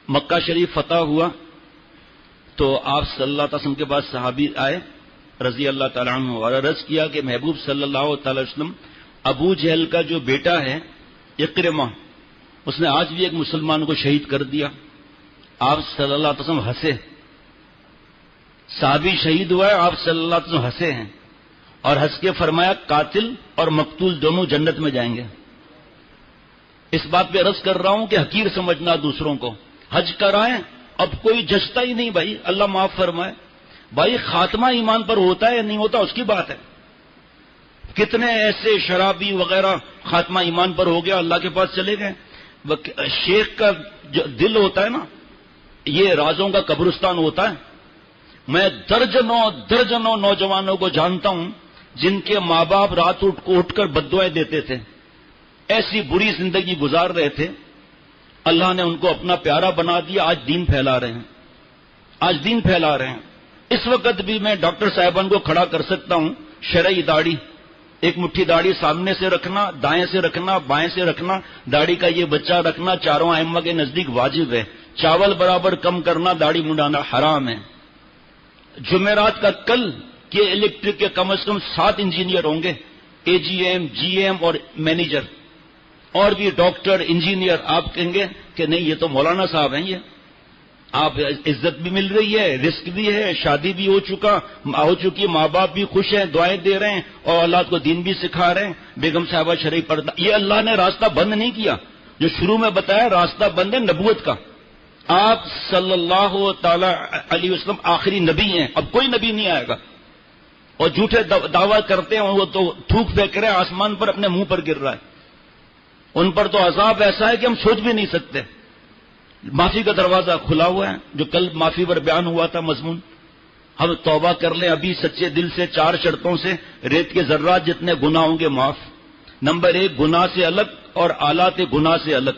مکہ شریف فتح ہوا تو آپ صلی اللہ علیہ وسلم کے بعد صحابی آئے رضی اللہ تعالیٰ عنہ اور عرض کیا کہ محبوب صلی اللہ تعالی وسلم ابو جہل کا جو بیٹا ہے اکرمہ اس نے آج بھی ایک مسلمان کو شہید کر دیا. آپ صلی اللہ علیہ وسلم ہنسے. صحابی شہید ہوا ہے, آپ صلی اللہ علیہ وسلم ہنسے ہیں اور ہنس کے فرمایا قاتل اور مقتول دونوں جنت میں جائیں گے. اس بات پہ عرض کر رہا ہوں کہ حقیر سمجھنا دوسروں کو. حج کرائیں اب کوئی جچتا ہی نہیں بھائی, اللہ معاف فرمائے. بھائی خاتمہ ایمان پر ہوتا ہے یا نہیں ہوتا اس کی بات ہے. کتنے ایسے شرابی وغیرہ خاتمہ ایمان پر ہو گیا, اللہ کے پاس چلے گئے. شیخ کا جو دل ہوتا ہے نا, یہ رازوں کا قبرستان ہوتا ہے. میں درجنوں نوجوانوں کو جانتا ہوں جن کے ماں باپ رات اٹھ کر بددعائیں دیتے تھے, ایسی بری زندگی گزار رہے تھے. اللہ نے ان کو اپنا پیارا بنا دیا, آج دین پھیلا رہے ہیں, آج دین پھیلا رہے ہیں. اس وقت بھی میں ڈاکٹر صاحبان کو کھڑا کر سکتا ہوں. شرعی داڑھی, ایک مٹھی داڑھی سامنے سے رکھنا, دائیں سے رکھنا, بائیں سے رکھنا, داڑھی کا یہ بچہ رکھنا چاروں ائمہ کے نزدیک واجب ہے. چاول برابر کم کرنا, داڑھی منڈانا حرام ہے. جمعرات کا کل کہ الیکٹرک کے کم از کم 7 انجینئر ہوں گے, اے جی ایم, جی ایم اور مینیجر, اور بھی ڈاکٹر, انجینئر. آپ کہیں گے کہ نہیں یہ تو مولانا صاحب ہیں, یہ آپ عزت بھی مل رہی ہے, رزق بھی ہے, شادی بھی ہو چکی, ماں باپ بھی خوش ہیں, دعائیں دے رہے ہیں اور اولاد کو دین بھی سکھا رہے ہیں, بیگم صاحبہ شرعی پردہ. یہ اللہ نے راستہ بند نہیں کیا. جو شروع میں بتایا راستہ بند ہے نبوت کا. آپ صلی اللہ تعالی علیہ وسلم آخری نبی ہیں, اب کوئی نبی نہیں آئے گا. اور جھوٹے دعویٰ کرتے ہیں وہ تو تھوک پھینک رہے ہیں, آسمان پر اپنے منہ پر گر رہا ہے. ان پر تو عذاب ایسا ہے کہ ہم سوچ بھی نہیں سکتے. معافی کا دروازہ کھلا ہوا ہے, جو کل معافی پر بیان ہوا تھا مضمون. ہم توبہ کر لیں ابھی سچے دل سے. 4 شرطوں سے ریت کے ذرات جتنے گناہ ہوں گے معاف. نمبر 1 گناہ سے الگ اور آلات گناہ سے الگ.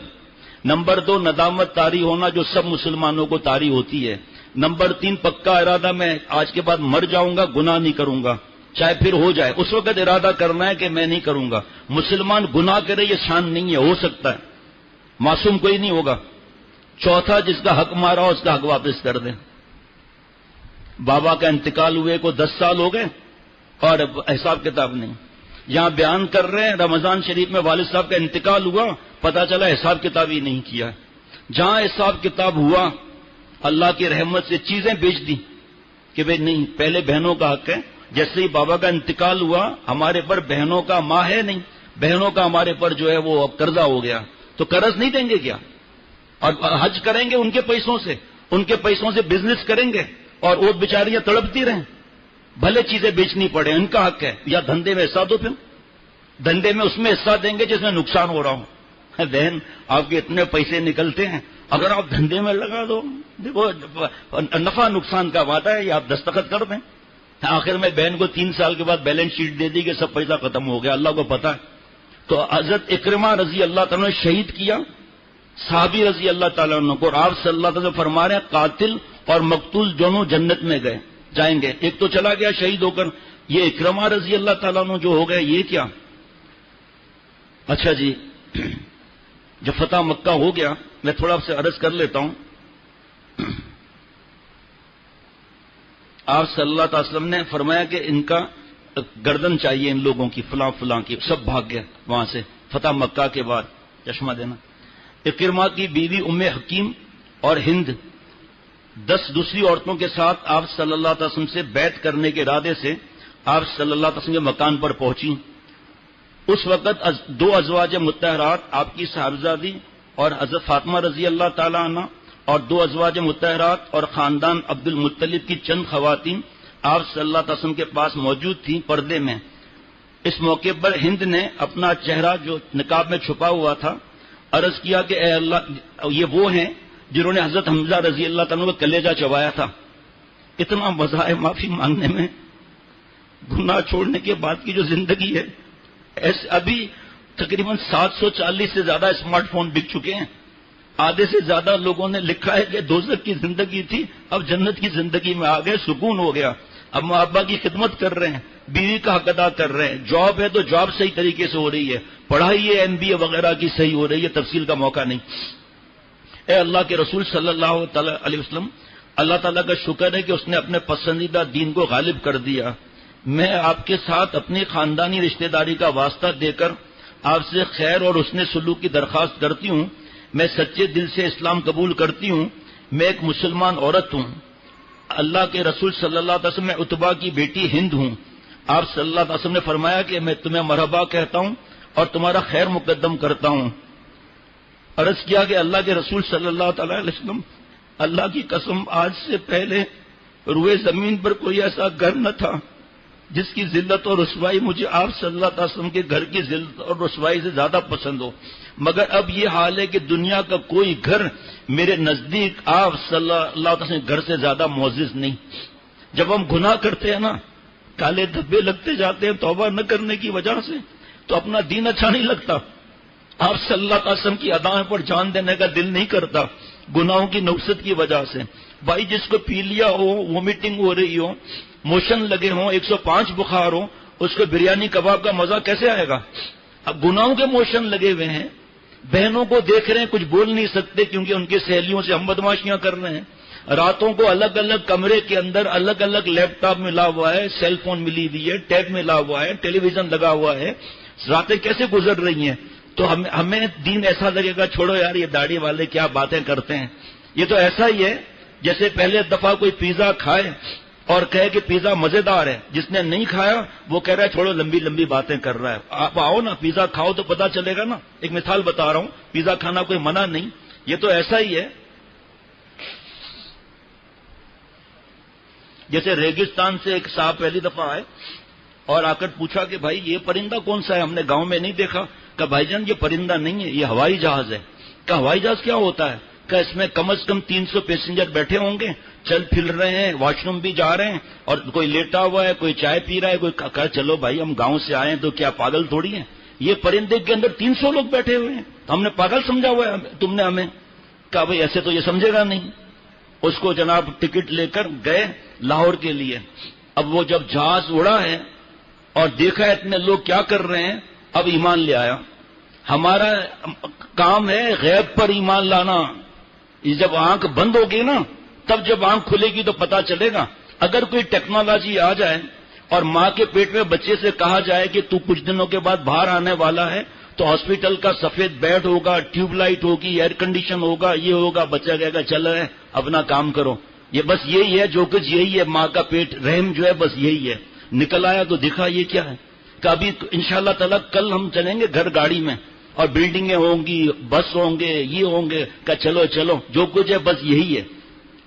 نمبر 2 ندامت طاری ہونا جو سب مسلمانوں کو طاری ہوتی ہے. نمبر 3 پکا ارادہ میں آج کے بعد مر جاؤں گا, گناہ نہیں کروں گا, چاہے پھر ہو جائے. اس وقت ارادہ کرنا ہے کہ میں نہیں کروں گا. مسلمان گناہ کرے یہ شان نہیں ہے, ہو سکتا ہے, معصوم کوئی نہیں ہوگا. چوتھا جس کا حق مارا اس کا حق واپس کر دیں. بابا کا انتقال ہوئے کو 10 سال ہو گئے اور حساب کتاب نہیں. یہاں بیان کر رہے ہیں رمضان شریف میں والد صاحب کا انتقال ہوا, پتہ چلا حساب کتاب ہی نہیں کیا. جہاں حساب کتاب ہوا اللہ کی رحمت سے چیزیں بیچ دی کہ بھئی نہیں پہلے بہنوں کا حق ہے. جیسے ہی بابا کا انتقال ہوا ہمارے پر بہنوں کا ماں ہے نہیں, بہنوں کا ہمارے پر جو ہے وہ قرضہ ہو گیا. تو قرض نہیں دیں گے کیا؟ اور حج کریں گے ان کے پیسوں سے, ان کے پیسوں سے بزنس کریں گے اور وہ بیچاریاں تڑپتی رہیں, بھلے چیزیں بیچنی پڑے, ان کا حق ہے. یا دھندے میں حصہ دو, پھر دھندے میں اس میں حصہ دیں گے جس میں نقصان ہو رہا ہوں. بہن آپ کے اتنے پیسے نکلتے ہیں, اگر آپ دھندے میں لگا دو, دیکھو نفع نقصان کا وعدہ ہے, یہ آپ دستخط کر دیں. آخر میں بہن کو 3 سال کے بعد بیلنس شیٹ دے دی کہ سب پیسہ ختم ہو گیا, اللہ کو پتا ہے. تو حضرت اکرمہ رضی اللہ تعالیٰ نے شہید کیا صحابی رضی اللہ تعالیٰ عنہ کو, اور آپ صلی اللہ تعالیٰ فرما رہے ہیں قاتل اور مقتول دونوں جنت میں جائیں گے. ایک تو چلا گیا شہید ہو کر, یہ اکرمہ رضی اللہ تعالیٰ عنہ جو ہو گئے یہ کیا؟ اچھا جی, جب فتح مکہ ہو گیا میں تھوڑا آپ سے عرض کر لیتا ہوں. آپ صلی اللہ علیہ وسلم نے فرمایا کہ ان کا گردن چاہیے ان لوگوں کی, فلاں فلاں کی. سب بھاگ گئے وہاں سے فتح مکہ کے بعد. چشمہ دینا. اکرمہ کی بیوی ام حکیم اور ہند 10 دوسری عورتوں کے ساتھ آپ صلی اللہ علیہ وسلم سے بیعت کرنے کے ارادے سے آپ صلی اللہ علیہ وسلم کے مکان پر پہنچی. اس وقت 2 ازواج مطہرات آپ کی صاحبزادی اور حضرت فاطمہ رضی اللہ تعالی عنہ اور 2 ازواج مطہرات اور خاندان عبد المطلب کی چند خواتین آپ صلی اللہ علیہ وسلم کے پاس موجود تھیں پردے میں. اس موقع پر ہند نے اپنا چہرہ جو نقاب میں چھپا ہوا تھا عرض کیا کہ اے اللہ, یہ وہ ہیں جنہوں نے حضرت حمزہ رضی اللہ تعالیٰ کا کلیجہ چبایا تھا. اتنا مزہ ہے معافی مانگنے میں, گناہ چھوڑنے کے بعد کی جو زندگی ہے. ابھی تقریباً 740 سے زیادہ اسمارٹ فون بک چکے ہیں. آدھے سے زیادہ لوگوں نے لکھا ہے کہ دوزخ کی زندگی تھی اب جنت کی زندگی میں آ گئے, سکون ہو گیا. اب ماں ابا کی خدمت کر رہے ہیں, بیوی کا حق ادا کر رہے ہیں. جاب ہے تو جاب صحیح طریقے سے ہو رہی ہے, پڑھائی ہے MBA وغیرہ کی صحیح ہو رہی ہے, تفصیل کا موقع نہیں. اے اللہ کے رسول صلی اللہ تعالی علیہ وسلم، اللہ تعالیٰ کا شکر ہے کہ اس نے اپنے پسندیدہ دین کو غالب کر دیا۔ میں آپ کے ساتھ اپنی خاندانی رشتہ داری کا واسطہ دے کر آپ سے خیر اور حسن سلوک کی درخواست کرتی ہوں۔ میں سچے دل سے اسلام قبول کرتی ہوں۔ میں ایک مسلمان عورت ہوں۔ اللہ کے رسول صلی اللہ علیہ وسلم، میں عتبہ کی بیٹی ہند ہوں۔ آپ صلی اللہ علیہ وسلم نے فرمایا کہ میں تمہیں مرحبا کہتا ہوں اور تمہارا خیر مقدم کرتا ہوں۔ عرض کیا کہ اللہ کے رسول صلی اللہ تعالی علیہ وسلم، اللہ کی قسم آج سے پہلے روئے زمین پر کوئی ایسا گھر نہ تھا جس کی ذلت اور رسوائی مجھے آپ صلی اللہ علیہ وسلم کے گھر کی ذلت اور رسوائی سے زیادہ پسند ہو، مگر اب یہ حال ہے کہ دنیا کا کوئی گھر میرے نزدیک آپ صلی اللہ علیہ وسلم کے گھر سے زیادہ معزز نہیں۔ جب ہم گناہ کرتے ہیں نا، کالے دھبے لگتے جاتے ہیں توبہ نہ کرنے کی وجہ سے، تو اپنا دین اچھا نہیں لگتا۔ آپ صلی اللہ علیہ وسلم کی ادائیں پر جان دینے کا دل نہیں کرتا گناہوں کی نوست کی وجہ سے۔ بھائی جس کو پی لیا ہو، وومیٹنگ ہو رہی ہو، موشن لگے ہوں، 105 بخار ہو، اس کو بریانی کباب کا مزہ کیسے آئے گا؟ اب گناہوں کے موشن لگے ہوئے ہیں، بہنوں کو دیکھ رہے ہیں، کچھ بول نہیں سکتے کیونکہ ان کی سہیلیوں سے ہم بدماشیاں کر رہے ہیں۔ راتوں کو الگ الگ کمرے کے اندر الگ الگ لیپ ٹاپ ملا ہوا ہے، سیل فون ملی ہوئی ہے، ٹیب ملا ہوا ہے، ٹیلی ویژن لگا ہوا ہے، راتیں کیسے گزر رہی ہیں؟ تو ہمیں دین ایسا لگے گا، چھوڑو یار یہ داڑھی والے کیا باتیں کرتے ہیں۔ یہ تو ایسا ہی ہے جیسے پہلے دفعہ کوئی پیزا کھائے اور کہے کہ پیزا مزیدار ہے، جس نے نہیں کھایا وہ کہہ رہا ہے چھوڑو لمبی لمبی باتیں کر رہا ہے۔ آپ آؤ نا، پیزا کھاؤ تو پتا چلے گا نا۔ ایک مثال بتا رہا ہوں، پیزا کھانا کوئی منع نہیں، یہ تو ایسا ہی ہے جیسے ریگستان سے ایک صاحب پہلی دفعہ آئے اور آ کر پوچھا کہ بھائی یہ پرندہ کون سا ہے، ہم نے گاؤں میں نہیں دیکھا۔ کہا بھائی جان یہ پرندہ نہیں ہے، یہ ہوائی جہاز ہے۔ کہا ہوائی جہاز کیا ہوتا ہے؟ کہ اس میں کم از کم 300 پیسنجر بیٹھے ہوں گے، چل پھر رہے ہیں، واش روم بھی جا رہے ہیں، اور کوئی لیٹا ہوا ہے، کوئی چائے پی رہا ہے، کوئی کہا چلو بھائی ہم گاؤں سے آئے ہیں تو کیا پاگل تھوڑی ہیں، یہ پرندے کے اندر 300 لوگ بیٹھے ہوئے ہیں، ہم نے پاگل سمجھا ہوا ہے تم نے ہمیں؟ کہا بھائی ایسے تو یہ سمجھے گا نہیں۔ اس کو جناب ٹکٹ لے کر گئے لاہور کے لیے۔ اب وہ جب جہاز اڑا ہے اور دیکھا اتنے لوگ کیا کر رہے ہیں، اب ایمان لے آیا۔ ہمارا کام ہے غیب پر ایمان لانا۔ یہ جب آنکھ بند ہوگی نا، تب جب آنکھ کھلے گی تو پتا چلے گا۔ اگر کوئی ٹیکنالوجی آ جائے اور ماں کے پیٹ میں بچے سے کہا جائے کہ تو کچھ دنوں کے بعد باہر آنے والا ہے، تو ہاسپٹل کا سفید بیڈ ہوگا، ٹیوب لائٹ ہوگی، ایئر کنڈیشن ہوگا، یہ ہوگا، بچہ کہے گا چل رہے اپنا کام کرو۔ یہ بس یہی ہے جو کچھ، یہی ہے ماں کا پیٹ، رحم جو ہے بس یہی ہے۔ نکل آیا تو دیکھا یہ کیا ہے، کہ ابھی انشاءاللہ تعالیٰ کل ہم چلیں گے گھر گاڑی میں اور بلڈنگیں ہوں گی، بس ہوں گے، یہ ہوں گے، کہ چلو چلو جو کچھ ہے بس یہی ہے۔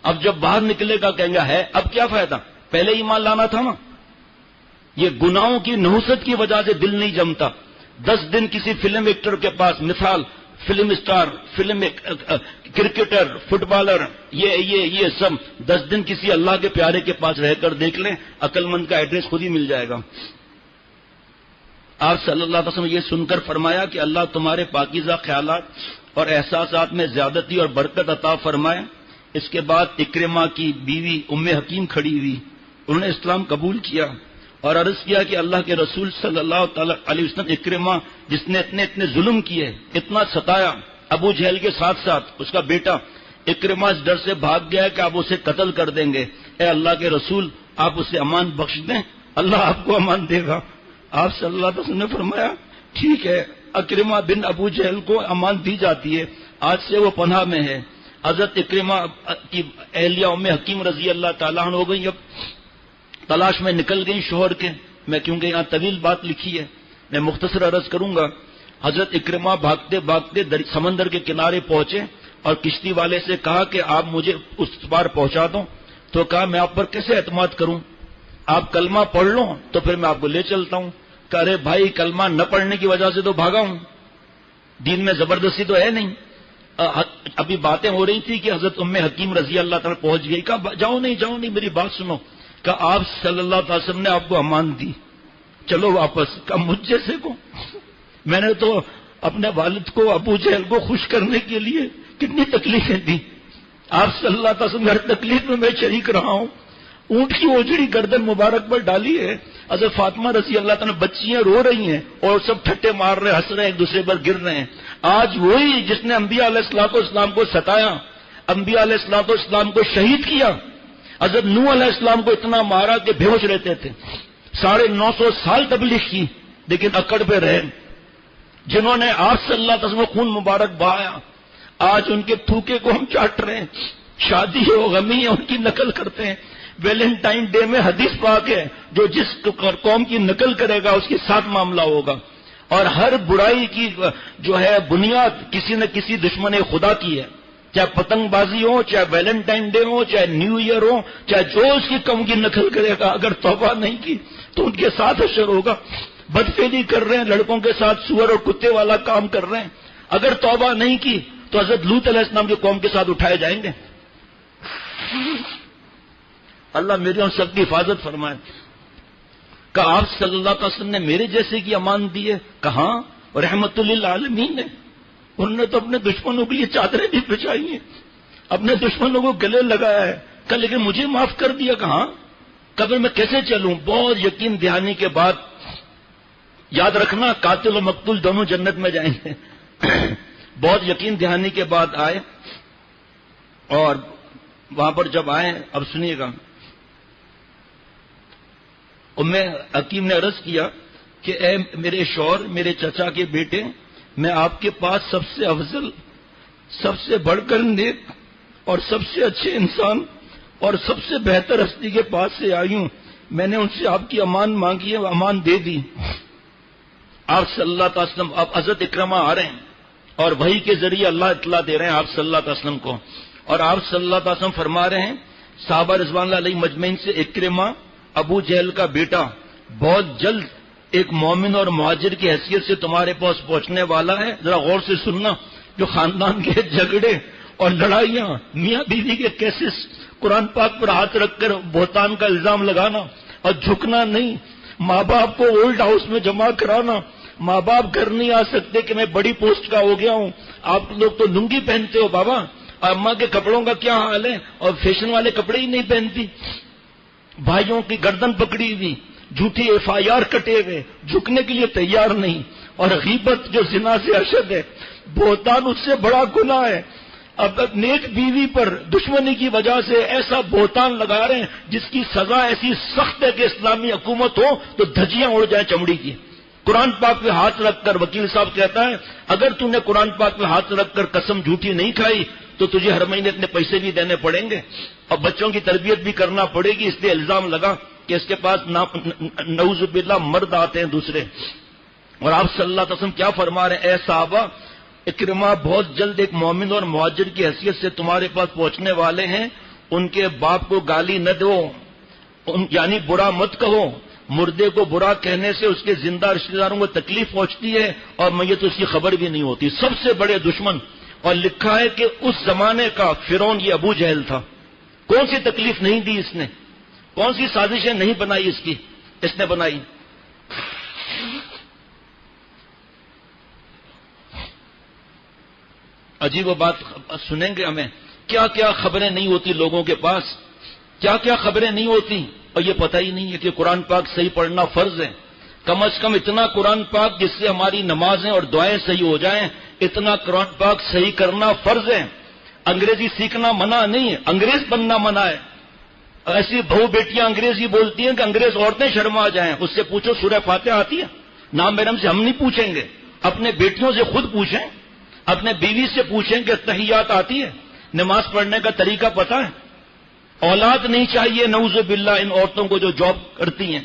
اب جب باہر نکلے گا کہیں گا ہے اب کیا فائدہ، پہلے ایمان لانا تھا نا۔ یہ گناہوں کی نحوست کی وجہ سے دل نہیں جمتا۔ 10 دن کسی فلم ایکٹر کے پاس، مثال film star, film cricketer, footballer, یہ سب 10 دن کسی اللہ کے پیارے کے پاس رہ کر دیکھ لیں، عقل مند کا ایڈریس خود ہی مل جائے گا۔ آپ صلی اللہ علیہ وسلم یہ سن کر فرمایا کہ اللہ تمہارے پاکیزہ خیالات اور احساسات میں زیادتی اور برکت عطا فرمائے۔ اس کے بعد اکرمہ کی بیوی ام حکیم کھڑی ہوئی، انہوں نے اسلام قبول کیا اور عرض کیا کہ اللہ کے رسول صلی اللہ تعالی علیہ وسلم، اکرمہ جس نے اتنے ظلم کیے، اتنا ستایا، ابو جہل کے ساتھ ساتھ اس کا بیٹا اکرمہ اس ڈر سے بھاگ گیا کہ آپ اسے قتل کر دیں گے۔ اے اللہ کے رسول آپ اسے امان بخش دیں، اللہ آپ کو امان دے گا۔ آپ صلی اللہ علیہ وسلم نے فرمایا ٹھیک ہے، اکرمہ بن ابو جہل کو امان دی جاتی ہے، آج سے وہ پناہ میں ہے۔ حضرت اکرمہ کی اہلیہ ام حکیم رضی اللہ تعالیٰ عنہ ہو گئی، اب تلاش میں نکل گئی شوہر کے۔ میں کیونکہ یہاں طویل بات لکھی ہے میں مختصر عرض کروں گا۔ حضرت اکرمہ بھاگتے بھاگتے سمندر کے کنارے پہنچے اور کشتی والے سے کہا کہ آپ مجھے اس پار پہنچا دو۔ تو کہا میں آپ پر کیسے اعتماد کروں، آپ کلمہ پڑھ لو تو پھر میں آپ کو لے چلتا ہوں۔ کہ ارے بھائی کلمہ نہ پڑھنے کی وجہ سے تو بھاگا ہوں، دین میں زبردستی تو ہے نہیں۔ ابھی باتیں ہو رہی تھی کہ حضرت ام حکیم رضی اللہ تعالیٰ پہنچ گئی، کہا جاؤ نہیں میری بات سنو۔ کہ آپ صلی اللہ علیہ وسلم نے آپ کو امان دی، چلو واپس۔ کہ مجھ جیسے کو، میں نے تو اپنے والد کو ابو جہل کو خوش کرنے کے لیے کتنی تکلیفیں دی، آپ صلی اللہ علیہ وسلم ہر تکلیف میں شریک رہا ہوں۔ اونٹ کی اوجڑی گردن مبارک پر ڈالی ہے، حضرت فاطمہ رضی اللہ تعالیٰ بچیاں رو رہی ہیں اور سب ٹھٹے مار رہے، ہنس رہے ہیں، ایک دوسرے پر گر رہے ہیں. آج وہی جس نے انبیاء علیہ الصلوۃ والسلام کو ستایا، انبیاء علیہ الصلوۃ والسلام کو شہید کیا، حضرت نوح علیہ السلام کو اتنا مارا کہ بے ہوش رہتے تھے، 950 سال تبلیغ کی لیکن اکڑ پہ رہے، جنہوں نے آپ صلی اللہ علیہ وسلم کو خون مبارک بہایا، آج ان کے تھوکے کو ہم چاٹ رہے ہیں. شادی ہو، غمی ہے، ان کی نقل کرتے ہیں. ویلنٹائن ڈے میں حدیث پاک ہے، جو جس قوم کی نقل کرے گا اس کے ساتھ معاملہ ہوگا. اور ہر برائی کی جو ہے بنیاد کسی نہ کسی دشمن خدا کی ہے، چاہے پتنگ بازی ہو، چاہے ویلنٹائن ڈے ہو، چاہے نیو ایئر ہو، چاہے جو اس کی قوم کی نقل کرے گا، اگر توبہ نہیں کی تو ان کے ساتھ حشر ہوگا. بدفعلی کر رہے ہیں، لڑکوں کے ساتھ سور اور کتے والا کام کر رہے ہیں، اگر توبہ نہیں کی تو حضرت لوط علیہ السلام کی قوم کے ساتھ اٹھائے جائیں گے. اللہ میری اور سب کی حفاظت فرمائے. کہ آپ صلی اللہ علیہ وسلم نے میرے جیسے کی امان دی ہے؟ کہاں؟ رحمت للعالمین نے. انہوں نے تو اپنے دشمنوں کے لیے چادریں بھی بچھائی ہیں، اپنے دشمنوں کو گلے لگایا ہے. کہ لیکن مجھے معاف کر دیا. کہاں؟ قبر میں کیسے چلوں؟ بہت یقین دہانی کے بعد، یاد رکھنا قاتل و مقتول دونوں جنت میں جائیں گے. بہت یقین دہانی کے بعد آئے، اور وہاں پر جب آئے، اب سنیے گا، ام حکیم نے عرض کیا کہ اے میرے شوہر، میرے چچا کے بیٹے، میں آپ کے پاس سب سے افضل، سب سے بڑھ کر نیک اور سب سے اچھے انسان اور سب سے بہتر ہستی کے پاس سے آئی ہوں. میں نے ان سے آپ کی امان مانگی ہے، وہ امان دے دی. آپ صلی اللہ علیہ وسلم، اب حضرت اکرمہ آ رہے ہیں اور وحی کے ذریعے اللہ اطلاع دے رہے ہیں آپ صلی اللہ علیہ وسلم کو، اور آپ صلی اللہ علیہ وسلم فرما رہے ہیں صحابہ رضوان اللہ علیہ مجمعین سے، اکرمہ ابو جہل کا بیٹا بہت جلد ایک مومن اور مہاجر کی حیثیت سے تمہارے پاس پہنچنے والا ہے. ذرا غور سے سننا، جو خاندان کے جھگڑے اور لڑائیاں، میاں بیوی کے کیسز، قرآن پاک پر ہاتھ رکھ کر بہتان کا الزام لگانا اور جھکنا نہیں، ماں باپ کو اولڈ ہاؤس میں جمع کرانا، ماں باپ گھر نہیں آ سکتے کہ میں بڑی پوسٹ کا ہو گیا ہوں، آپ لوگ تو لنگی پہنتے ہو بابا، اماں کے کپڑوں کا کیا حال ہے، اور فیشن والے کپڑے ہی نہیں پہنتی. بھائیوں کی گردن پکڑی ہوئی، جھوٹی FIR کٹے ہوئے، جھکنے کے لیے تیار نہیں. اور غیبت جو زنا سے اشد ہے، بہتان اس سے بڑا گناہ ہے. اب نیک بیوی پر دشمنی کی وجہ سے ایسا بہتان لگا رہے ہیں جس کی سزا ایسی سخت ہے کہ اسلامی حکومت ہو تو دھجیاں اڑ جائیں چمڑی کی. قرآن پاک پہ ہاتھ رکھ کر وکیل صاحب کہتا ہے اگر تم نے قرآن پاک پہ ہاتھ رکھ کر قسم جھوٹی نہیں کھائی تو تجھے ہر مہینے اتنے پیسے بھی دینے پڑیں گے اور بچوں کی تربیت بھی کرنا پڑے گی. اس لیے الزام لگا کہ اس کے پاس نعوذ باللہ مرد آتے ہیں دوسرے. اور آپ صلی اللہ علیہ وسلم کیا فرما رہے ہیں؟ اے صحابہ، اکرمہ بہت جلد ایک مومن اور مہاجر کی حیثیت سے تمہارے پاس پہنچنے والے ہیں. ان کے باپ کو گالی نہ دو، یعنی برا مت کہو. مردے کو برا کہنے سے اس کے زندہ رشتہ داروں کو تکلیف پہنچتی ہے اور میت اس کی خبر بھی نہیں ہوتی. سب سے بڑے دشمن. اور لکھا ہے کہ اس زمانے کا فرعون یہ ابو جہل تھا. کون سی تکلیف نہیں دی اس نے، کون سی سازشیں نہیں بنائی اس کی، اس نے بنائی. عجیب و بات سنیں گے ہمیں، کیا کیا خبریں نہیں ہوتی لوگوں کے پاس، کیا کیا خبریں نہیں ہوتی، اور یہ پتہ ہی نہیں ہے کہ قرآن پاک صحیح پڑھنا فرض ہے. کم از کم اتنا قرآن پاک جس سے ہماری نمازیں اور دعائیں صحیح ہو جائیں، اتنا قرآن پاک صحیح کرنا فرض ہے. انگریزی سیکھنا منع نہیں ہے، انگریز بننا منع ہے. ایسی بہو بیٹیاں انگریزی بولتی ہیں کہ انگریز عورتیں شرما جائیں. اس سے پوچھو سورہ فاتحہ آتی ہے؟ نام بیرم سے ہم نہیں پوچھیں گے، اپنے بیٹیوں سے خود پوچھیں، اپنے بیوی سے پوچھیں کہ تحیات آتی ہے، نماز پڑھنے کا طریقہ پتہ ہے. اولاد نہیں چاہیے نعوذ باللہ ان عورتوں کو جو جاب کرتی ہیں.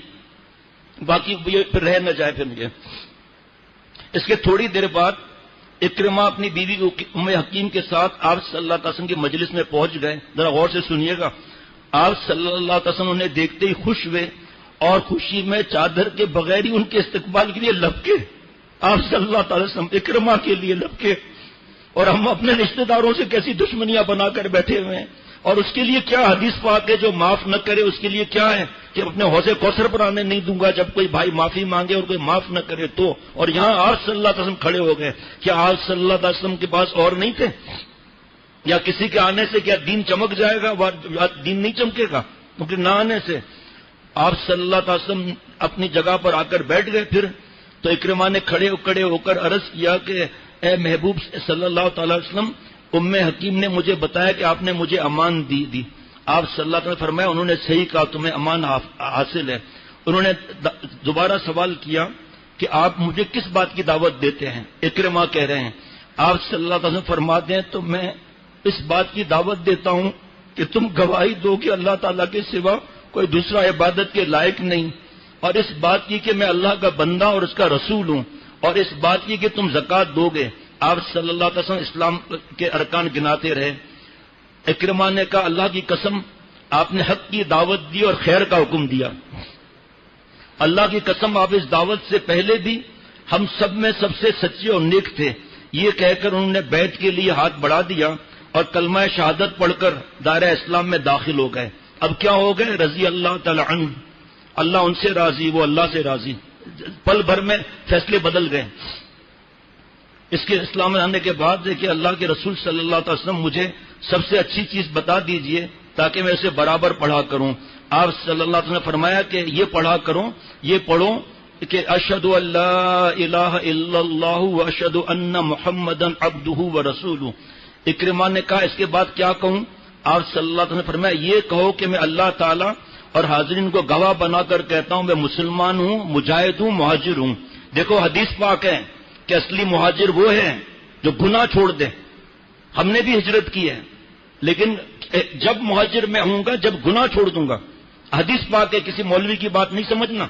باقی یہ پھر رہ نہ جائے پھر مجھے. اس کے تھوڑی دیر بعد اکرمہ اپنی بیوی ام حکیم کے ساتھ آپ صلی اللہ علیہ وسلم کی مجلس میں پہنچ گئے. ذرا غور سے سنیے گا. آپ صلی اللہ علیہ وسلم انہیں دیکھتے ہی خوش ہوئے اور خوشی میں چادر کے بغیر ہی ان کے استقبال کے لیے لپکے. آپ صلی اللہ علیہ وسلم اکرمہ کے لیے لپکے. اور ہم اپنے رشتہ داروں سے کیسی دشمنیاں بنا کر بیٹھے ہوئے ہیں. اور اس کے لیے کیا حدیث پاک ہے جو معاف نہ کرے اس کے لیے کیا ہے کہ اپنے حوض کوثر پر آنے نہیں دوں گا جب کوئی بھائی معافی مانگے اور کوئی معاف نہ کرے تو. اور یہاں آپ صلی اللہ علیہ وسلم کھڑے ہو گئے. کیا آپ صلی اللہ علیہ وسلم کے پاس اور نہیں تھے؟ یا کسی کے آنے سے کیا دین چمک جائے گا؟ دین نہیں چمکے گا کیونکہ نہ آنے سے. آپ صلی اللہ علیہ وسلم اپنی جگہ پر آ کر بیٹھ گئے. پھر تو اکرمہ نے کھڑے ہو کر عرض کیا کہ اے محبوب صلی اللہ تعالی وسلم، ام حکیم نے مجھے بتایا کہ آپ نے مجھے امان دی. آپ صلی اللہ تعالی نے فرمایا انہوں نے صحیح کہا، تمہیں امان حاصل ہے. انہوں نے دوبارہ سوال کیا کہ آپ مجھے کس بات کی دعوت دیتے ہیں؟ اکرمہ کہہ رہے ہیں آپ صلی اللہ تعالی وسلم فرماتے ہیں تو میں اس بات کی دعوت دیتا ہوں کہ تم گواہی دو کہ اللہ تعالیٰ کے سوا کوئی دوسرا عبادت کے لائق نہیں، اور اس بات کی کہ میں اللہ کا بندہ اور اس کا رسول ہوں، اور اس بات کی کہ تم زکوٰۃ دو گے. آپ صلی اللہ علیہ وسلم اسلام کے ارکان گناتے رہے. اکرمہ نے کہا اللہ کی قسم آپ نے حق کی دعوت دی اور خیر کا حکم دیا. اللہ کی قسم آپ اس دعوت سے پہلے بھی ہم سب میں سب سے سچے اور نیک تھے. یہ کہہ کر انہوں نے بیعت کے لیے ہاتھ بڑھا دیا اور کلمہ شہادت پڑھ کر دائرہ اسلام میں داخل ہو گئے. اب کیا ہو گئے؟ رضی اللہ تعالی عنہ، اللہ ان سے راضی، وہ اللہ سے راضی. پل بھر میں فیصلے بدل گئے. اس کے اسلام میں آنے کے بعد کہ اللہ کے رسول صلی اللہ علیہ وسلم مجھے سب سے اچھی چیز بتا دیجئے تاکہ میں اسے برابر پڑھا کروں. آپ صلی اللہ علیہ وسلم نے فرمایا کہ یہ پڑھا کرو، یہ پڑھو کہ اشہد ان لا الہ الا اللہ واشہد ان محمدا عبدہ ورسولہ. اکرمہ نے کہا اس کے بعد کیا کہوں؟ آپ صلی اللہ علیہ وسلم نے فرمایا یہ کہو کہ میں اللہ تعالی اور حاضرین کو گواہ بنا کر کہتا ہوں میں مسلمان ہوں، مجاہد ہوں، مہاجر ہوں. دیکھو حدیث پاک ہے کہ اصلی مہاجر وہ ہے جو گناہ چھوڑ دے. ہم نے بھی ہجرت کی ہے لیکن جب مہاجر میں ہوں گا جب گناہ چھوڑ دوں گا. حدیث پاک ہے، کسی مولوی کی بات نہیں سمجھنا.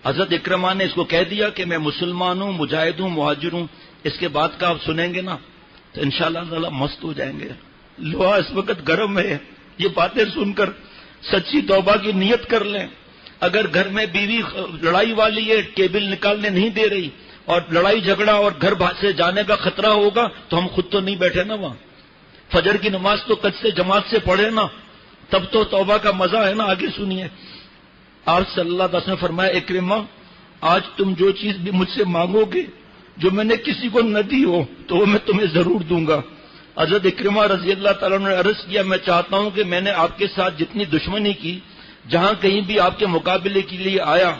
حضرت اکرمہ نے اس کو کہہ دیا کہ میں مسلمان ہوں، مجاہد ہوں، مہاجر ہوں. اس کے بعد کا آپ سنیں گے نا تو انشاءاللہ تعالی مست ہو جائیں گے. لوہا اس وقت گرم ہے. یہ باتیں سن کر سچی توبہ کی نیت کر لیں. اگر گھر میں بیوی لڑائی والی ہے، کیبل نکالنے نہیں دے رہی اور لڑائی جھگڑا اور گھر سے جانے کا خطرہ ہوگا تو ہم خود تو نہیں بیٹھے نا وہاں. فجر کی نماز تو کج سے جماعت سے پڑھے نا، تب تو توبہ کا مزہ ہے نا. آگے سنیے. آپ صلی اللہ علیہ وسلم نے فرمایا اکرمہ آج تم جو چیز بھی مجھ سے مانگو گے جو میں نے کسی کو نہ دی ہو تو وہ میں تمہیں ضرور دوں گا. حضرت اکرمہ رضی اللہ تعالیٰ نے عرض کیا میں چاہتا ہوں کہ میں نے آپ کے ساتھ جتنی دشمنی کی، جہاں کہیں بھی آپ کے مقابلے کے لیے آیا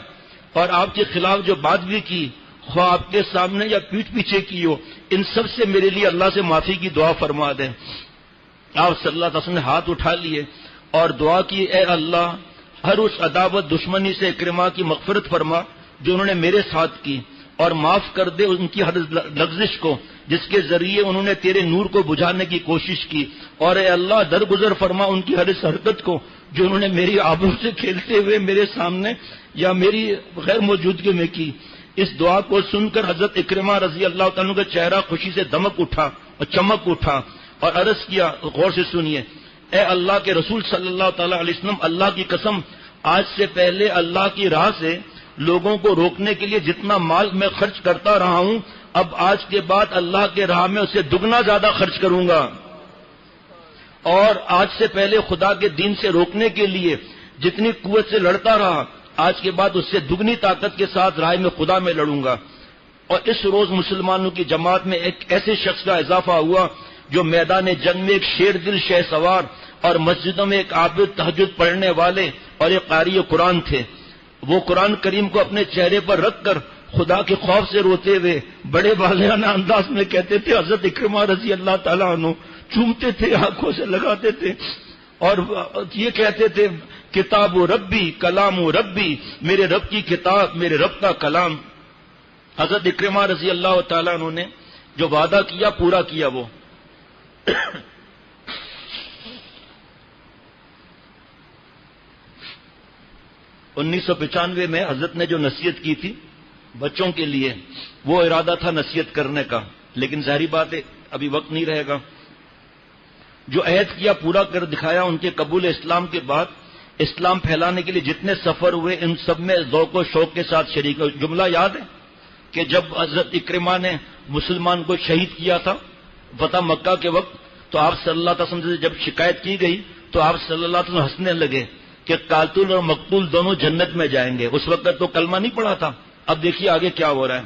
اور آپ کے خلاف جو بات بھی کی، خواہ آپ کے سامنے یا پیٹھ پیچھے کی ہو، ان سب سے میرے لیے اللہ سے معافی کی دعا فرما دیں. آپ صلی اللہ علیہ وسلم نے ہاتھ اٹھا لیے اور دعا کی اے اللہ ہر اس عداوت دشمنی سے اکرمہ کی مغفرت فرما جو انہوں نے میرے ساتھ کی، اور معاف کر دے ان کی ہر لغزش کو جس کے ذریعے انہوں نے تیرے نور کو بجھانے کی کوشش کی، اور اے اللہ درگزر فرما ان کی ہر اس حرکت کو جو انہوں نے میری آبرو سے کھیلتے ہوئے میرے سامنے یا میری غیر موجودگی میں کی. اس دعا کو سن کر حضرت اکرمہ رضی اللہ تعالیٰ کا چہرہ خوشی سے دمک اٹھا اور چمک اٹھا اور عرض کیا، غور سے سنیے، اے اللہ کے رسول صلی اللہ تعالی علیہ وسلم اللہ کی قسم آج سے پہلے اللہ کی راہ سے لوگوں کو روکنے کے لیے جتنا مال میں خرچ کرتا رہا ہوں اب آج کے بعد اللہ کے راہ میں اسے دگنا زیادہ خرچ کروں گا، اور آج سے پہلے خدا کے دین سے روکنے کے لیے جتنی قوت سے لڑتا رہا آج کے بعد اس سے دگنی طاقت کے ساتھ راہ میں خدا میں لڑوں گا. اور اس روز مسلمانوں کی جماعت میں ایک ایسے شخص کا اضافہ ہوا جو میدان جنگ میں ایک شیر دل شہ سوار اور مسجدوں میں ایک عابد تہجد پڑھنے والے اور ایک قاری قرآن تھے. وہ قرآن کریم کو اپنے چہرے پر رکھ کر خدا کے خوف سے روتے ہوئے بڑے والانہ انداز میں کہتے تھے، حضرت اکرمہ رضی اللہ تعالیٰ عنہ چومتے تھے، آنکھوں سے لگاتے تھے اور یہ کہتے تھے کتاب و ربی کلام و ربی، میرے رب کی کتاب میرے رب کا کلام. حضرت اکرمہ رضی اللہ تعالیٰ عنہ نے جو وعدہ کیا پورا کیا. وہ 1995 میں حضرت نے جو نصیحت کی تھی بچوں کے لیے وہ ارادہ تھا نصیحت کرنے کا، لیکن ظاہری بات ہے ابھی وقت نہیں رہے گا. جو عہد کیا پورا کر دکھایا. ان کے قبول اسلام کے بعد اسلام پھیلانے کے لیے جتنے سفر ہوئے ان سب میں ذوق و شوق کے ساتھ شریک ہوئے. جملہ یاد ہے کہ جب حضرت اکرمہ نے مسلمان کو شہید کیا تھا فتح مکہ کے وقت تو آپ صلی اللہ علیہ وسلم سے جب شکایت کی گئی تو آپ صلی اللہ علیہ وسلم ہنسنے لگے کہ قاتل اور مقتول دونوں جنت میں جائیں گے. اس وقت تو کلمہ نہیں پڑھا تھا. اب دیکھیے آگے کیا ہو رہا ہے.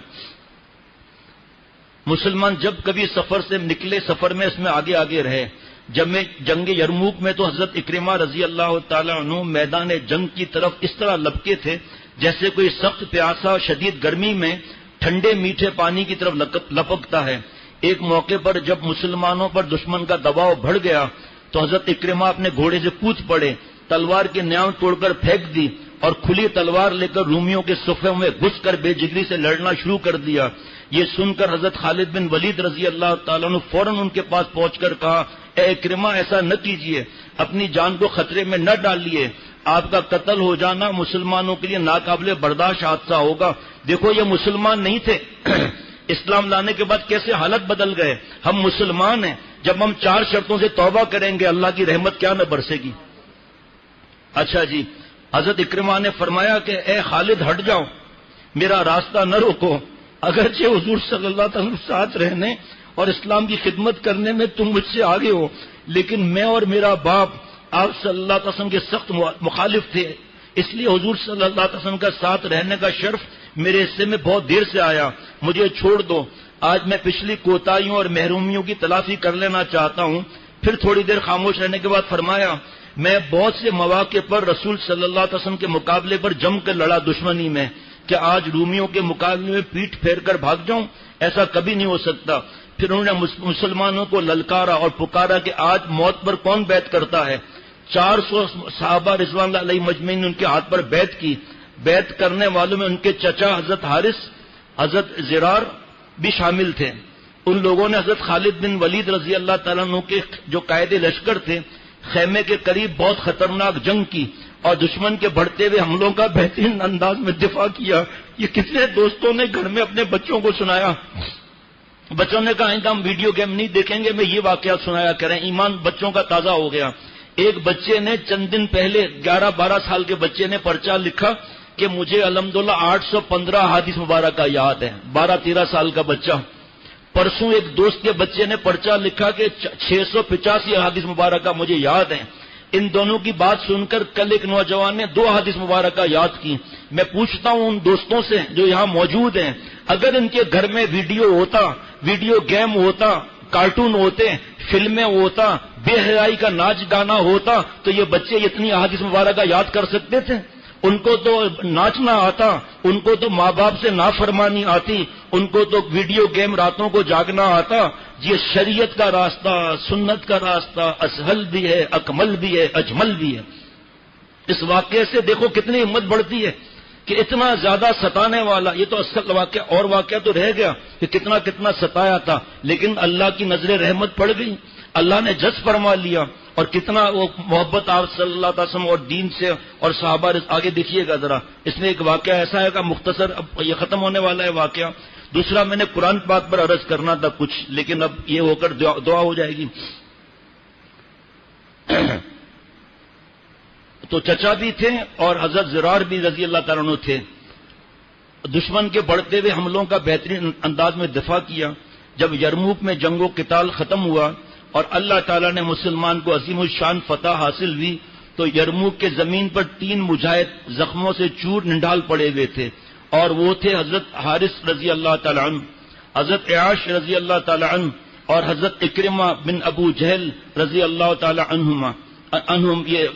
مسلمان جب کبھی سفر سے نکلے سفر میں اس میں آگے آگے رہے. جب میں جنگ یرموک میں تو حضرت اکرمہ رضی اللہ تعالیٰ عنہ میدان جنگ کی طرف اس طرح لپکے تھے جیسے کوئی سخت پیاسا شدید گرمی میں ٹھنڈے میٹھے پانی کی طرف لپکتا ہے. ایک موقع پر جب مسلمانوں پر دشمن کا دباؤ بڑھ گیا تو حضرت اکرمہ اپنے گھوڑے سے کود پڑے, تلوار کی نیام توڑ کر پھینک دی اور کھلی تلوار لے کر رومیوں کے صفوں میں گھس کر بے جگری سے لڑنا شروع کر دیا. یہ سن کر حضرت خالد بن ولید رضی اللہ تعالیٰ عنہ فوراً ان کے پاس پہنچ کر کہا, اے اکرمہ ایسا نہ کیجیے, اپنی جان کو خطرے میں نہ ڈالیے, آپ کا قتل ہو جانا مسلمانوں کے لیے ناقابل برداشت حادثہ ہوگا. دیکھو یہ مسلمان نہیں تھے اسلام لانے کے بعد کیسے حالت بدل گئے. ہم مسلمان ہیں, جب ہم 4 شرطوں سے توبہ کریں گے اللہ کی رحمت کیا نہ برسے گی. اچھا جی, حضرت اکرمہ نے فرمایا کہ اے خالد ہٹ جاؤ, میرا راستہ نہ روکو, اگرچہ حضور صلی اللہ علیہ وسلم ساتھ رہنے اور اسلام کی خدمت کرنے میں تم مجھ سے آگے ہو, لیکن میں اور میرا باپ آپ صلی اللہ علیہ وسلم کے سخت مخالف تھے, اس لیے حضور صلی اللہ علیہ وسلم کا ساتھ رہنے کا شرف میرے حصے میں بہت دیر سے آیا, مجھے چھوڑ دو. آج میں پچھلی کوتاہیوں اور محرومیوں کی تلافی کر لینا چاہتا ہوں. پھر تھوڑی دیر خاموش رہنے کے بعد فرمایا, میں بہت سے مواقع پر رسول صلی اللہ علیہ وسلم کے مقابلے پر جم کر لڑا دشمنی میں, کہ آج رومیوں کے مقابلے میں پیٹھ پھیر کر بھاگ جاؤں, ایسا کبھی نہیں ہو سکتا. پھر انہوں نے مسلمانوں کو للکارا اور پکارا کہ آج موت پر کون بیعت کرتا ہے. 400 صحابہ رضوان اللہ علیہ مجمعین نے ان کے ہاتھ پر بیعت کی. بیعت کرنے والوں میں ان کے چچا حضرت حارث, حضرت زرار بھی شامل تھے. ان لوگوں نے حضرت خالد بن ولید رضی اللہ تعالیٰ عنہ کے جو قائد لشکر تھے خیمے کے قریب بہت خطرناک جنگ کی اور دشمن کے بڑھتے ہوئے حملوں کا بہترین انداز میں دفاع کیا. یہ کتنے دوستوں نے گھر میں اپنے بچوں کو سنایا. بچوں نے کہا آئندہ ہم ویڈیو گیم نہیں دیکھیں گے, میں یہ واقعات سنایا کریں. ایمان بچوں کا تازہ ہو گیا. ایک بچے نے چند دن پہلے 11-12 سال کے بچے نے پرچہ لکھا کہ مجھے الحمدللہ 815 حدیث مبارکہ یاد ہے. 12-13 سال کا بچہ. پرسوں ایک دوست کے بچے نے پرچہ لکھا کہ 685 حدیث مبارکہ مجھے یاد ہیں. ان دونوں کی بات سن کر کل ایک نوجوان نے 2 حدیث مبارکہ یاد کی. میں پوچھتا ہوں ان دوستوں سے جو یہاں موجود ہیں, اگر ان کے گھر میں ویڈیو ہوتا, ویڈیو گیم ہوتا, کارٹون ہوتے, فلمیں ہوتا, بے حیائی کا ناچ گانا ہوتا, تو یہ بچے اتنی حدیث مبارکہ یاد کر سکتے تھے؟ ان کو تو ناچنا آتا, ان کو تو ماں باپ سے نافرمانی آتی, ان کو تو ویڈیو گیم راتوں کو جاگنا آتا. یہ شریعت کا راستہ, سنت کا راستہ اسہل بھی ہے, اکمل بھی ہے, اجمل بھی ہے. اس واقعے سے دیکھو کتنی ہمت بڑھتی ہے کہ اتنا زیادہ ستانے والا, یہ تو اصل واقعہ اور واقعہ تو رہ گیا کہ کتنا کتنا ستایا تھا, لیکن اللہ کی نظر رحمت پڑ گئی, اللہ نے جذب فرما لیا. اور کتنا وہ محبت آپ صلی اللہ علیہ وسلم اور دین سے اور صحابہ. آگے دیکھیے گا ذرا, اس میں ایک واقعہ ایسا ہے کہ مختصر, اب یہ ختم ہونے والا ہے واقعہ. دوسرا میں نے قرآن پاک پر عرض کرنا تھا کچھ, لیکن اب یہ ہو کر دعا ہو جائے گی. تو چچا بھی تھے اور حضرت زرار بھی رضی اللہ تعالیٰ عنہ تھے. دشمن کے بڑھتے ہوئے حملوں کا بہترین انداز میں دفاع کیا. جب یرموک میں جنگ و قتال ختم ہوا اور اللہ تعالیٰ نے مسلمان کو عظیم الشان فتح حاصل ہوئی, تو یرموک کے زمین پر 3 مجاہد زخموں سے چور نڈال پڑے ہوئے تھے, اور وہ تھے حضرت حارث رضی اللہ تعالیٰ عنہ, حضرت عیاش رضی اللہ تعالیٰ عنہ اور حضرت اکرمہ بن ابو جہل رضی اللہ تعالیٰ عنہم. یہ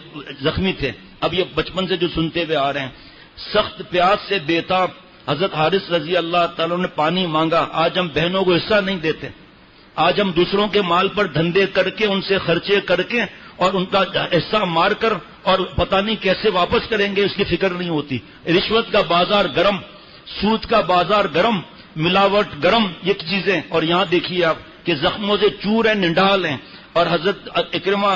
زخمی تھے. اب یہ بچپن سے جو سنتے ہوئے آ رہے ہیں. سخت پیاس سے بےتاب حضرت حارث رضی اللہ تعالیٰ نے پانی مانگا. آج ہم بہنوں کو حصہ نہیں دیتے, آج ہم دوسروں کے مال پر دھندے کر کے, ان سے خرچے کر کے اور ان کا حصہ مار کر اور پتہ نہیں کیسے واپس کریں گے اس کی فکر نہیں ہوتی. رشوت کا بازار گرم, سود کا بازار گرم, ملاوٹ گرم, یہ چیزیں. اور یہاں دیکھیے آپ کہ زخموں سے چور ہیں, نڈال ہیں. اور حضرت اکرمہ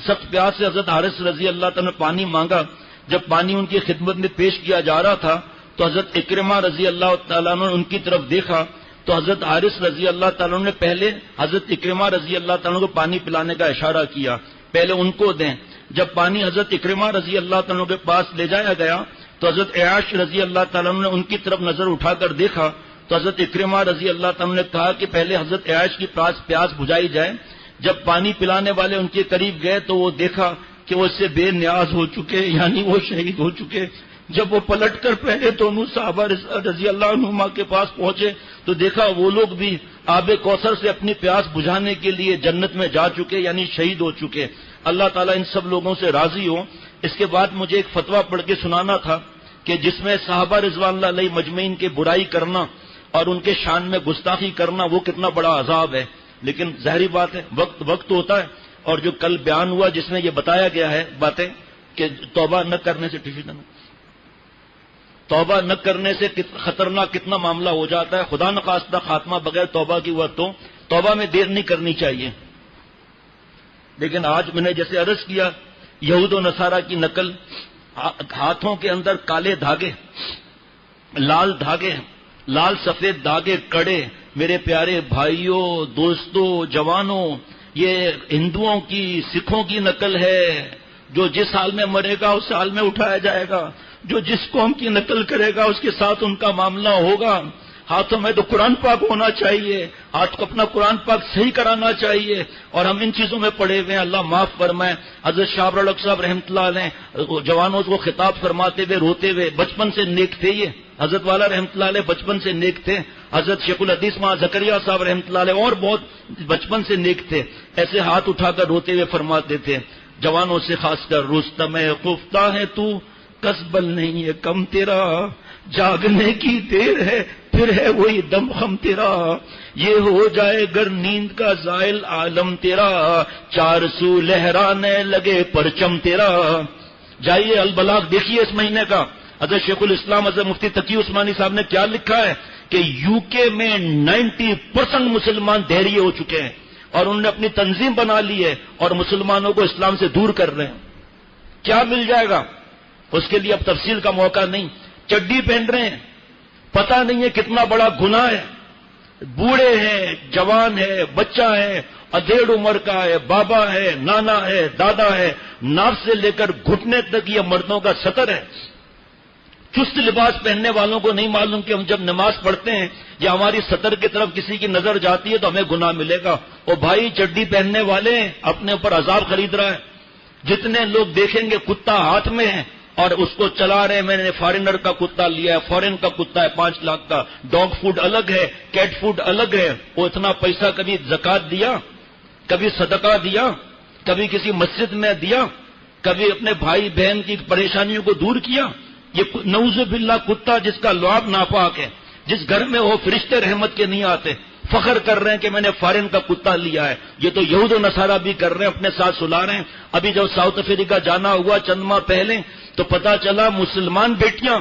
سخت پیاس سے حضرت حارث رضی اللہ تعالیٰ نے پانی مانگا. جب پانی ان کی خدمت میں پیش کیا جا رہا تھا تو حضرت اکرمہ رضی اللہ تعالیٰ نے ان کی طرف دیکھا تو حضرت حارث رضی اللہ تعالیٰ نے پہلے حضرت اکرمہ رضی اللہ تعالیٰ کو پانی پلانے کا اشارہ کیا, پہلے ان کو دیں. جب پانی حضرت اکرمہ رضی اللہ تعالیٰ کے پاس لے جایا گیا تو حضرت عیاش رضی اللہ تعالیٰ نے ان کی طرف نظر اٹھا کر دیکھا تو حضرت اکرمہ رضی اللہ تعالیٰ نے کہا کہ پہلے حضرت عیاش کی پیاس بجھائی جائے. جب پانی پلانے والے ان کے قریب گئے تو وہ دیکھا کہ وہ اس سے بے نیاز ہو چکے, یعنی وہ شہید ہو چکے. جب وہ پلٹ کر پہلے دونوں صحابہ رضی اللہ عنہما کے پاس پہنچے تو دیکھا وہ لوگ بھی آب کوثر سے اپنی پیاس بجھانے کے لیے جنت میں جا چکے، یعنی شہید ہو چکے. اللہ تعالیٰ ان سب لوگوں سے راضی ہو. اس کے بعد مجھے ایک فتویٰ پڑھ کے سنانا تھا کہ جس میں صحابہ رضوان اللہ علیہ مجمعین کی برائی کرنا اور ان کے شان میں گستاخی کرنا وہ کتنا بڑا عذاب ہے. لیکن ظاہری بات ہے وقت ہوتا ہے. اور جو کل بیان ہوا جس میں یہ بتایا گیا ہے باتیں کہ توبہ نہ کرنے سے توبہ نہ کرنے سے خطرناک کتنا معاملہ ہو جاتا ہے. خدا نخواستہ خاتمہ بغیر توبہ کی ہوا تو توبہ میں دیر نہیں کرنی چاہیے. لیکن آج میں نے جیسے عرض کیا یہود و نصارہ کی نقل، ہاتھوں کے اندر کالے دھاگے، لال سفید دھاگے کڑے. میرے پیارے بھائیوں، دوستوں، جوانوں، یہ ہندوؤں کی، سکھوں کی نقل ہے. جو جس حال میں مرے گا اس حال میں اٹھایا جائے گا. جو جس قوم کی نقل کرے گا اس کے ساتھ ان کا معاملہ ہوگا. ہاتھوں میں تو قرآن پاک ہونا چاہیے، ہاتھ کو اپنا قرآن پاک صحیح کرانا چاہیے. اور ہم ان چیزوں میں پڑے ہوئے ہیں. اللہ معاف فرمائے. حضرت شاہ ابرالحق صاحب رحمۃ اللہ علیہ جوانوں کو خطاب فرماتے ہوئے روتے ہوئے، بچپن سے نیک تھے. یہ حضرت والا رحمۃ اللہ علیہ بچپن سے نیک تھے. حضرت شیخ الحدیث ماں زکریا صاحب رحمۃ اللہ علیہ اور بہت بچپن سے نیک تھے. ایسے ہاتھ اٹھا کر روتے ہوئے فرماتے تھے جوانوں سے، خاص کر رستم خفتہ ہے تو، کسبل نہیں ہے کم تیرا، جاگنے کی دیر ہے پھر ہے وہی دم خم تیرا، یہ ہو جائے گر نیند کا زائل عالم تیرا، چار سو لہرانے لگے پرچم تیرا. جائیے البلاغ دیکھیے اس مہینے کا. حضرت شیخ الاسلام حضرت مفتی تقی عثمانی صاحب نے کیا لکھا ہے کہ یو کے میں 90% مسلمان دہریے ہو چکے ہیں اور انہوں نے اپنی تنظیم بنا لی ہے اور مسلمانوں کو اسلام سے دور کر رہے ہیں. کیا مل جائے گا اس کے لیے اب تفصیل کا موقع نہیں. چڈی پہن رہے ہیں، پتہ نہیں ہے کتنا بڑا گناہ ہے. بوڑھے ہیں، جوان ہے، بچہ ہے، ادھیڑ عمر کا ہے، بابا ہے، نانا ہے، دادا ہے، ناف سے لے کر گھٹنے تک یہ مردوں کا سطر ہے. چست لباس پہننے والوں کو نہیں معلوم کہ ہم جب نماز پڑھتے ہیں یا ہماری سطر کی طرف کسی کی نظر جاتی ہے تو ہمیں گناہ ملے گا. او بھائی، چڈی پہننے والے اپنے اوپر عذاب خرید رہا ہے. جتنے لوگ دیکھیں گے کتا ہاتھ میں ہے اور اس کو چلا رہے ہیں، میں نے فارینر کا کتا لیا ہے، فورن کا کتا ہے 5 لاکھ کا، ڈاگ فوڈ الگ ہے، کیٹ فوڈ الگ ہے. وہ اتنا پیسہ کبھی زکات دیا، کبھی صدقہ دیا، کبھی کسی مسجد میں دیا، کبھی اپنے بھائی بہن کی پریشانیوں کو دور کیا. یہ نعوذ باللہ کتا جس کا لعاب ناپاک ہے، جس گھر میں وہ فرشتے رحمت کے نہیں آتے، فخر کر رہے ہیں کہ میں نے فارن کا کتا لیا ہے. یہ تو یہود و نصارہ بھی کر رہے ہیں، اپنے ساتھ سلا رہے ہیں. ابھی جب ساؤتھ افریقہ جانا ہوا چند ماہ پہلے تو پتا چلا مسلمان بیٹیاں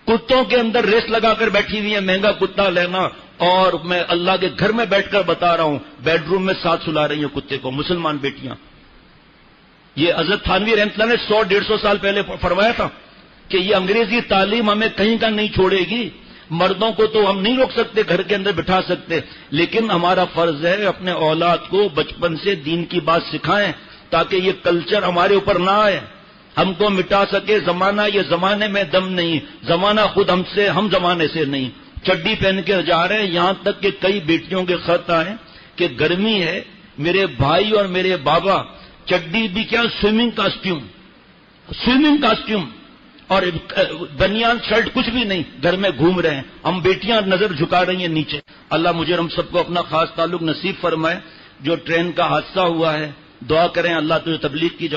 کتوں کے اندر ریس لگا کر بیٹھی ہوئی ہیں مہنگا کتا لینا. اور میں اللہ کے گھر میں بیٹھ کر بتا رہا ہوں بیڈ روم میں ساتھ سلا رہی ہیں کتے کو مسلمان بیٹیاں. یہ حضرت تھانوی رحمۃ اللہ نے 100-150 سال پہلے فرمایا تھا کہ یہ انگریزی تعلیم ہمیں کہیں کا نہیں چھوڑے گی. مردوں کو تو ہم نہیں روک سکتے، گھر کے اندر بٹھا سکتے، لیکن ہمارا فرض ہے اپنے اولاد کو بچپن سے دین کی بات سکھائیں تاکہ یہ کلچر ہمارے اوپر نہ آئے، ہم کو مٹا سکے زمانہ. یہ زمانے میں دم نہیں، زمانہ خود ہم زمانے سے نہیں. چڈی پہن کے جا رہے ہیں، یہاں تک کہ کئی بیٹیوں کے خط آئے کہ گرمی ہے میرے بھائی اور میرے بابا، چڈی بھی کیا سوئمنگ کاسٹیوم اور بنیان شرٹ کچھ بھی نہیں، گھر میں گھوم رہے ہیں. ہم بیٹیاں نظر جھکا رہی ہیں نیچے. اللہ مجھے ہم سب کو اپنا خاص تعلق نصیب فرمائے. جو ٹرین کا حادثہ ہوا ہے دعا کریں اللہ تو تبلیغ کی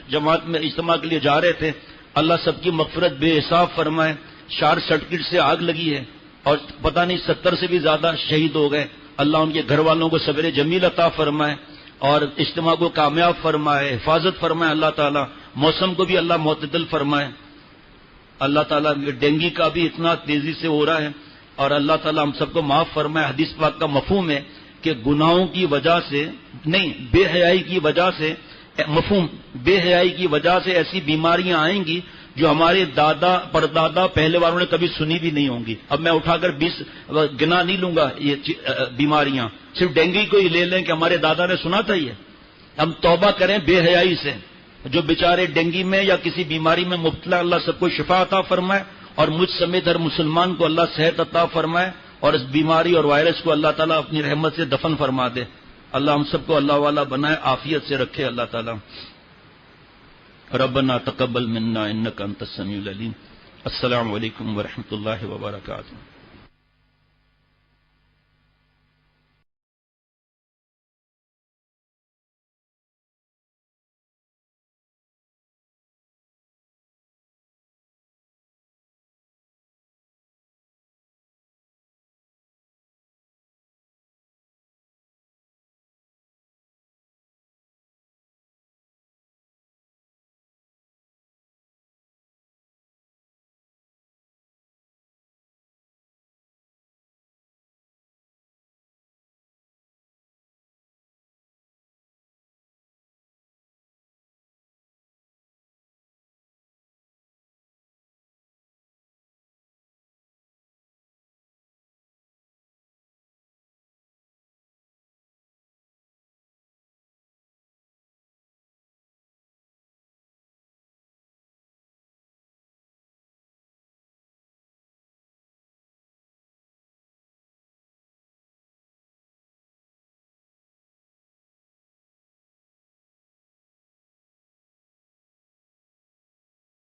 جماعت میں اجتماع کے لیے جا رہے تھے، اللہ سب کی مغفرت بے حساب فرمائے. شارٹ سرکٹ سے آگ لگی ہے اور پتہ نہیں 70 سے بھی زیادہ شہید ہو گئے. اللہ ان کے گھر والوں کو صبر جمیل عطا فرمائے اور اجتماع کو کامیاب فرمائے، حفاظت فرمائے. اللہ تعالیٰ موسم کو بھی اللہ معتدل فرمائے. اللہ تعالیٰ ڈینگی کا بھی اتنا تیزی سے ہو رہا ہے اور اللہ تعالیٰ ہم سب کو معاف فرمائے. حدیث پاک کا مفہوم ہے کہ گناہوں کی وجہ سے نہیں، بے حیائی کی وجہ سے، مفہوم بے حیائی کی وجہ سے ایسی بیماریاں آئیں گی جو ہمارے دادا پردادا پہلے والوں نے کبھی سنی بھی نہیں ہوں گی. اب میں اٹھا کر 20 گنا نہیں لوں گا یہ بیماریاں، صرف ڈینگی کو ہی لے لیں کہ ہمارے دادا نے سنا تھا. یہ ہم توبہ کریں بے حیائی سے. جو بیچارے ڈینگی میں یا کسی بیماری میں مبتلا، اللہ سب کو شفا عطا فرمائے اور مجھ سمیت ہر مسلمان کو اللہ صحت عطا فرمائے اور اس بیماری اور وائرس کو اللہ تعالیٰ اپنی رحمت سے دفن فرما دے. اللہ ہم سب کو اللہ والا بنائے، عافیت سے رکھے اللہ تعالیٰ. ربنا تقبل منا انک انت السمیع العلیم. السلام علیکم ورحمۃ اللہ وبرکاتہ.